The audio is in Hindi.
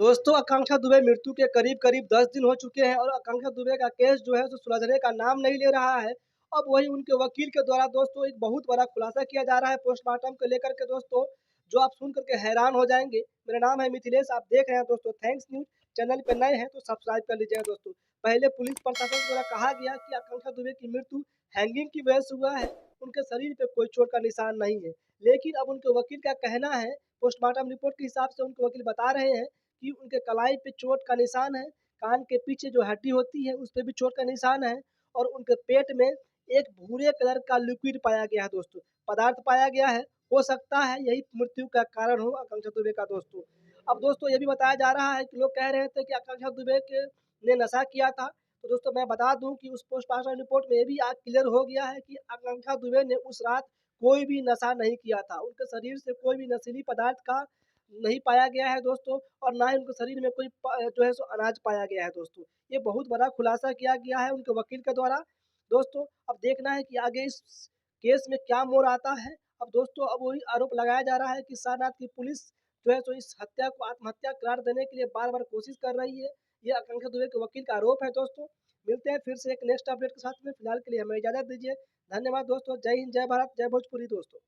दोस्तों, आकांक्षा दुबे मृत्यु के करीब-करीब 10 दिन हो चुके हैं और आकांक्षा दुबे का केस जो है सो सुलझने का नाम नहीं ले रहा है। अब वही उनके वकील के द्वारा दोस्तों एक बहुत बड़ा खुलासा किया जा रहा है पोस्टमार्टम को लेकर के दोस्तों, जो आप सुन कर के हैरान हो जाएँगे। मेरा नाम है मिथिलेश, आप देख रहे हैं दोस्तों थैंक्स न्यूज़। चैनल पे नए हैं तो सब्सक्राइब कर लीजिएगा दोस्तों। पहले पुलिस प्रशासन द्वारा कहा गया कि आकांक्षा दुबे की मृत्यु हैंगिंग की वजह से हुआ है, उनके शरीर पे कोई चोट का निशान नहीं है। लेकिन अब उनके वकील का कहना है, पोस्टमार्टम रिपोर्ट के हिसाब से उनके वकील बता रहे हैं कि उनके कलाई पे चोट का निशान है, कान के पीछे जो हड्डी होती है उस पे भी चोट का निशान है और उनके पेट में एक भूरे कलर का लिक्विड पाया गया है दोस्तों, पदार्थ पाया गया है। हो सकता है यही मृत्यु का कारण हो आकांक्षा दुबे का दोस्तों। अब दोस्तों ये भी बताया जा रहा है कि लोग कह रहे थे कि आकांक्षा दुबे के ने नशा किया था, तो दोस्तों मैं बता दूँ कि उस पोस्टमार्टम रिपोर्ट में ये भी आज क्लियर हो गया है कि आकांक्षा दुबे ने उस रात कोई भी नशा नहीं किया था। उनके शरीर से कोई भी नशीली पदार्थ का नहीं पाया गया है दोस्तों और ना ही उनके शरीर में कोई जो है सो अनाज पाया गया है दोस्तों। ये बहुत बड़ा खुलासा किया गया है उनके वकील के द्वारा। दोस्तों अब देखना है कि आगे इस केस में क्या मोड़ आता है। अब दोस्तों अब वही आरोप लगाया जा रहा है कि सारनाथ की पुलिस जो है सो इस हत्या को आत्महत्या करार देने के लिए बार-बार कोशिश कर रही है। ये आकांक्षा दुबे के वकील का आरोप है दोस्तों। मिलते हैं फिर से एक नेक्स्ट अपडेट के साथ में, फिलहाल के लिए हमें इजाज़त दीजिए। धन्यवाद दोस्तों। जय हिंद, जय भारत, जय भोजपुरी दोस्तों।